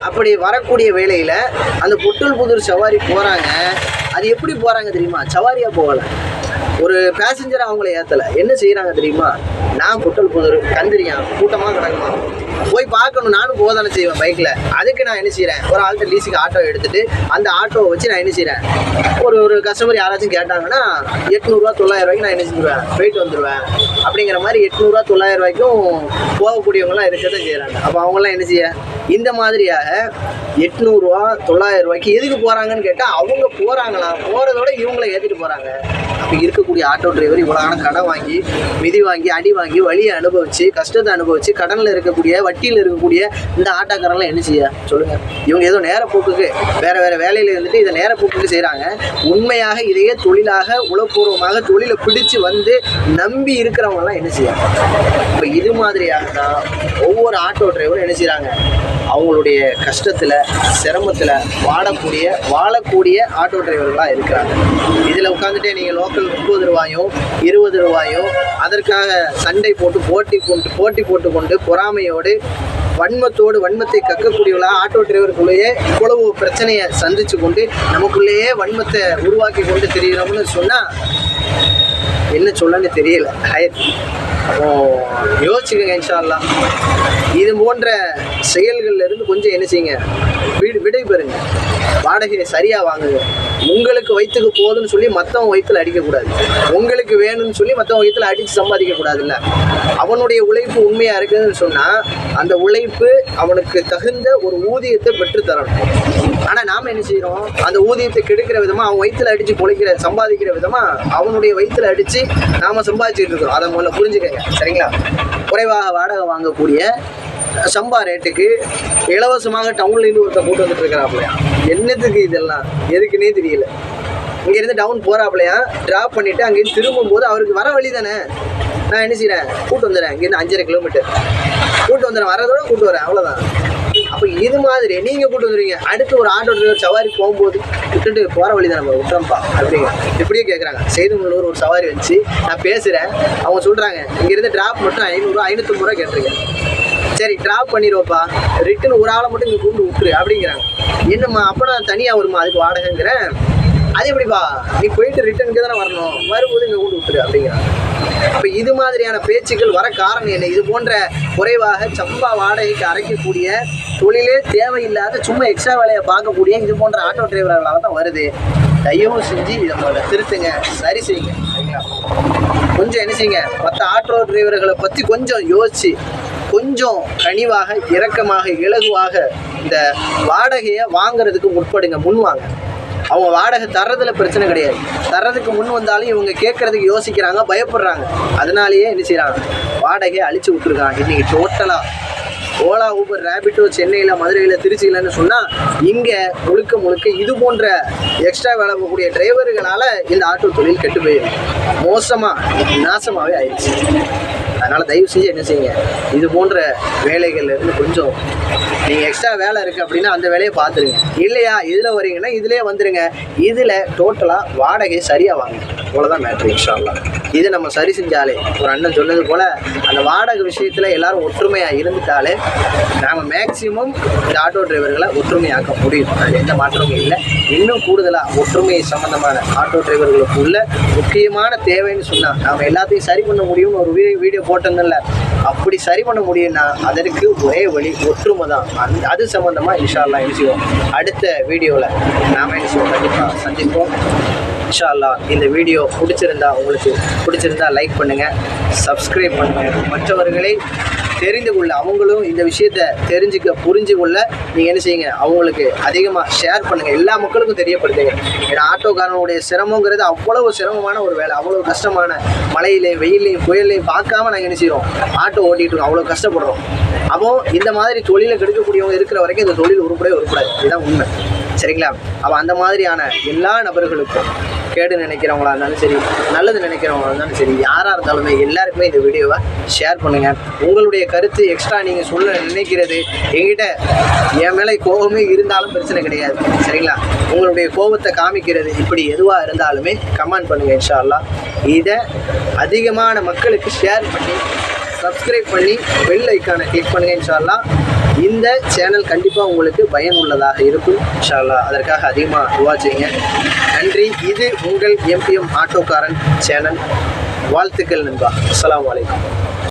அப்படி வரக்கூடிய வேளையில் அந்த புத்தல் சவாரி போகிறாங்க. அது எப்படி போகிறாங்க தெரியுமா? சவாரியாக போகலை, ஒரு பேசஞ்சரை அவங்கள ஏற்றலை. என்ன செய்கிறாங்க தெரியுமா? நான் புத்தல் கந்திரியான் கூட்டமாக கிடக்குமா, போய் பார்க்கணும், நானும் போதானே செய்வேன் பைக்கில். அதுக்கு நான் என்ன செய்கிறேன், ஒரு ஆள்கிட்ட லீஸுக்கு ஆட்டோ எடுத்துகிட்டு அந்த ஆட்டோவை வச்சு நான் என்ன செய்கிறேன், ஒரு கஸ்டமர் யாராச்சும் கேட்டாங்கன்னா 800 900 ரூபாய்க்கு நான் என்ன செஞ்சுருவேன், போயிட்டு வந்துடுவேன். அப்படிங்கிற மாதிரி 800 900 ரூபாய்க்கும் போகக்கூடியவங்களாம் இருக்கதான் செய்கிறாங்க. அப்போ அவங்களாம் என்ன செய்ய, இந்த மாதிரியாக 800 900 ரூபாய்க்கு எதுக்கு போகிறாங்கன்னு கேட்டால், அவங்க போகிறாங்களாம், போகிறதோட இவங்களை ஏற்றிட்டு போகிறாங்க. அப்போ இருக்கக்கூடிய ஆட்டோ டிரைவர் இவ்வளோ கடன் வாங்கி, மிதி வாங்கி, அடி வாங்கி, வழியை அனுபவிச்சு, கஷ்டத்தை அனுபவிச்சு, கடனில் இருக்கக்கூடிய, வட்டியில் இருக்கக்கூடிய இந்த ஆட்டோக்காரெல்லாம் என்ன செய்ய சொல்லுங்கள்? இவங்க ஏதோ நேரப்போக்குக்கு வேறு வேலையில் இருந்துட்டு இதை நேரப்போக்குக்கு செய்கிறாங்க. உண்மையாக இதையே தொழிலாக உளப்பூர்வமாக தொழிலை பிடிச்சு வந்து நம்பி இருக்கிறவங்கலாம் என்ன செய்ய? இப்போ இது மாதிரியாக தான் ஒவ்வொரு ஆட்டோ டிரைவரும் என்ன செய்கிறாங்க, அவங்களுடைய கஷ்டத்தில் சிரமத்தில் வாழக்கூடிய ஆட்டோ டிரைவர்களாக இருக்கிறாங்க. இதில் உட்காந்துட்டே நீங்கள் லோக்கல் 30 ரூபாயோ 20 ரூபாயோ அதற்காக சண்டை போட்டு போட்டி போட்டுக்கொண்டு பொறாமையோடு வன்மத்தை கக்கக்கூடியவர்களாக ஆட்டோ டிரைவருக்குள்ளேயே இவ்வளவு பிரச்சனையை சந்திச்சு கொண்டு நமக்குள்ளேயே வன்மத்தை உருவாக்கி கொண்டு தெரிகிறோம்னு சொன்னால் என்ன சொல்லன்னு தெரியல. அப்போ யோசிச்சுக்கோங்க. இன்ஷா அல்லாஹ் இது போன்ற செயல்கள்ல இருந்து கொஞ்சம் என்ன செய்யுங்க, விடை பெறுங்க. வாடகையை சரியாக வாங்குங்க. உங்களுக்கு வயிற்றுக்கு போகுதுன்னு சொல்லி மற்றவன் வயிற்றுல அடிக்கக்கூடாது, உங்களுக்கு வேணும்னு சொல்லி மற்றவன் வயிற்றுல அடித்து சம்பாதிக்கக்கூடாது. இல்லை, அவனுடைய உழைப்பு உண்மையாக இருக்குதுன்னு சொன்னால் அந்த உழைப்பு அவனுக்கு தகுந்த ஒரு ஊதியத்தை பெற்று தரணும். ஆனால் நாம் என்ன செய்கிறோம், அந்த ஊதியத்தை கெடுக்கிற விதமாக, அவன் வயிற்றுல அடித்து சம்பாதிக்கிற விதமாக அவனுடைய வயிற்றுல அடித்து நாம் சம்பாதிச்சுட்டு இருக்கிறோம். அதை முதல்ல புரிஞ்சுக்கங்க, சரிங்களா? குறைவாக வாடகை வாங்கக்கூடிய சம்பா ரேட்டுக்கு இலவசமாக டவுன்லேருந்து ஒருத்தர் கூட்டு வந்துட்டு இருக்கிறாப்லையா? என்னத்துக்கு இதெல்லாம், எதுக்குன்னே தெரியல. இங்கேருந்து டவுன் போகிறாப்லையா, ட்ராப் பண்ணிவிட்டு அங்கேருந்து திரும்பும்போது அவருக்கு வர வழி தானே, நான் என்ன செய்கிறேன், கூட்டு வந்துடுறேன். இங்கேருந்து 5.5 கிலோமீட்டர் கூட்டு வந்துடுறேன், வரதோட கூட்டு வரேன், அவ்வளோதான். அப்போ இது மாதிரி நீங்கள் கூட்டு வந்துடுவீங்க. அடுத்து ஒரு ஆட்டோ டிரைவர் சவாரி போகும்போது விட்டுட்டு போகிற வழி தான் நம்ம விட்டுறோம்ப்பா அப்படிங்க இப்படியே கேட்குறாங்க. செய்துமுள்ளூர் ஒரு சவாரி வச்சு நான் பேசுகிறேன். அவங்க சொல்கிறாங்க, இங்கேருந்து ட்ராப் மட்டும் 500 550 ரூபா கேட்டிருக்கேன். சரி, ட்ராப் பண்ணிடுவோப்பா, ரிட்டன் ஒரு ஆளை மட்டும் இங்கே கூண்டு விட்டுரு அப்படிங்கிறாங்க. என்னம்மா அப்போ நான் தனியாக வருமா அதுக்கு வாடகைங்கிறேன்? அது எப்படிப்பா, நீ போயிட்டு ரிட்டனுக்கு தானே வரணும், வரும்போது இங்கே கூண்டு விட்டுரு அப்படிங்கிறாங்க. அப்போ இது மாதிரியான பேச்சுக்கள் வர காரணம் என்ன? இது போன்ற குறைவாக சம்பா வாடகைக்கு அரைக்கக்கூடிய, தொழிலே தேவையில்லாத சும்மா எக்ஸ்ட்ரா வேலையை பார்க்கக்கூடிய இது போன்ற ஆட்டோ டிரைவர்களாக தான் வருது. தயவு செஞ்சு இதை முதல்ல திருத்துங்க, சரி செய்யுங்க, சரிங்களா? கொஞ்சம் என்ன செய்யுங்க, மற்ற ஆட்டோ டிரைவர்களை பற்றி கொஞ்சம் யோசிச்சு, கொஞ்சம் கனிவாக, இரக்கமாக, இலகுவாக இந்த வாடகையை வாங்கிறதுக்கு முன்வாங்க. அவங்க வாடகை தர்றதுல பிரச்சனை கிடையாது, தர்றதுக்கு முன் வந்தாலும் இவங்க கேட்கறதுக்கு யோசிக்கிறாங்க, பயப்படுறாங்க. அதனாலேயே என்ன செய்யறாங்க, வாடகையை அழிச்சு விட்டுருக்காங்க. இன்னைக்கு டோட்டலாக ஓலா, ஊபர், ரேபிட்டோ சென்னையில், மதுரையில், திருச்சியிலன்னு சொன்னால் இங்கே முழுக்க இது போன்ற எக்ஸ்ட்ரா வேலை போகக்கூடிய டிரைவர்களால் இந்த ஆட்டோ தொழில் கெட்டு போயிடும், மோசமாக நாசமாகவே ஆயிடுச்சு. அதனால் தயவு செஞ்சு என்ன செய்யுங்க, இது போன்ற வேலைகள்லேருந்து கொஞ்சம் நீங்கள் எக்ஸ்ட்ரா வேலை இருக்குது அப்படின்னா அந்த வேலையை பார்த்துருங்க. இல்லையா, இதில் வரீங்கன்னா இதிலே வந்துடுங்க. இதில் டோட்டலாக வாடகை சரியாக வாங்க, அவ்வளோதான் மேட்ரு. இன்ஷா அல்லாஹ் இது நம்ம சரி செஞ்சாலே, ஒரு அண்ணன் சொன்னது போல் அந்த வாடகை விஷயத்தில் எல்லோரும் ஒற்றுமையாக இருந்துட்டாலே நாம் மேக்சிமம் இந்த ஆட்டோ டிரைவர்களை ஒற்றுமையாக்க முடியும். அது எந்த மாற்றமும் இல்லை. இன்னும் கூடுதலாக ஒற்றுமை சம்மந்தமான ஆட்டோ டிரைவர்களுக்கு உள்ள முக்கியமான தேவைன்னு சொன்னால், நாம் எல்லாத்தையும் சரி பண்ண முடியும்னு ஒரு வீடியோ போட்டோங்கல்ல, அப்படி சரி பண்ண முடியும்னா அதற்கு ஒரே வழி ஒற்றுமை தான். அது சம்மந்தமாக இன்ஷா அல்லாஹ் என்ன செய்வோம், அடுத்த வீடியோவில் நாம் என்ன செய்வோம், கண்டிப்பாக சந்திப்போம் இன்ஷா அல்லாஹ். இந்த வீடியோ உங்களுக்கு பிடிச்சிருந்தா லைக் பண்ணுங்கள், சப்ஸ்கிரைப் பண்ணுங்கள். மற்றவர்களை தெரிந்து கொள்ள, அவங்களும் இந்த விஷயத்தை தெரிஞ்சுக்க, புரிஞ்சு கொள்ள நீங்கள் என்ன செய்யுங்க, அவங்களுக்கு அதிகமாக ஷேர் பண்ணுங்கள், எல்லா மக்களுக்கும் தெரியப்படுத்துங்க. ஏன்னா ஆட்டோக்காரனுடைய சிரமங்கிறது அவ்வளவு சிரமமான ஒரு வேலை, அவ்வளோ கஷ்டமான, மழையிலையும் வெயிலையும் புயலையும் பார்க்காம நாங்கள் என்ன செய்கிறோம், ஆட்டோ ஓட்டிகிட்டு இருக்கோம், அவ்வளோ கஷ்டப்படுறோம். அப்போது இந்த மாதிரி தொழிலை கெடுக்கக்கூடியவங்க இருக்கிற வரைக்கும் இந்த தொழில் உருப்படாது, இதுதான் உண்மை, சரிங்களா? அப்போ அந்த மாதிரியான எல்லா நபர்களுக்கும், கேடு நினைக்கிறவங்களா இருந்தாலும் சரி, நல்லது நினைக்கிறவங்களா இருந்தாலும் சரி, யாராக இருந்தாலுமே எல்லாருக்குமே இந்த வீடியோவை ஷேர் பண்ணுங்கள். உங்களுடைய கருத்து எக்ஸ்ட்ரா நீங்கள் சொல்ல நினைக்கிறது, என்கிட்ட என் மேலே கோபமே இருந்தாலும் பிரச்சனை கிடையாது, சரிங்களா? உங்களுடைய கோபத்தை காமிக்கிறது, இப்படி எதுவாக இருந்தாலுமே கமெண்ட் பண்ணுங்கள் இன்ஷா அல்லாஹ். இதை அதிகமான மக்களுக்கு ஷேர் பண்ணி, சப்ஸ்கிரைப் பண்ணி, பெல் ஐக்கானை கிளிக் பண்ணுங்கள் இன்ஷா அல்லாஹ். இந்த சேனல் கண்டிப்பாக உங்களுக்கு பயனுள்ளதாக இருக்கும் இன்ஷா அல்லாஹ். அதற்காக அதிகமாக துவா செய்யுங்க. நன்றி. இது உங்கள் எம்பிஎம் ஆட்டோக்காரன் சேனல். வாழ்த்துக்கள் நண்பா. அஸ்ஸலாமு அலைக்கும்.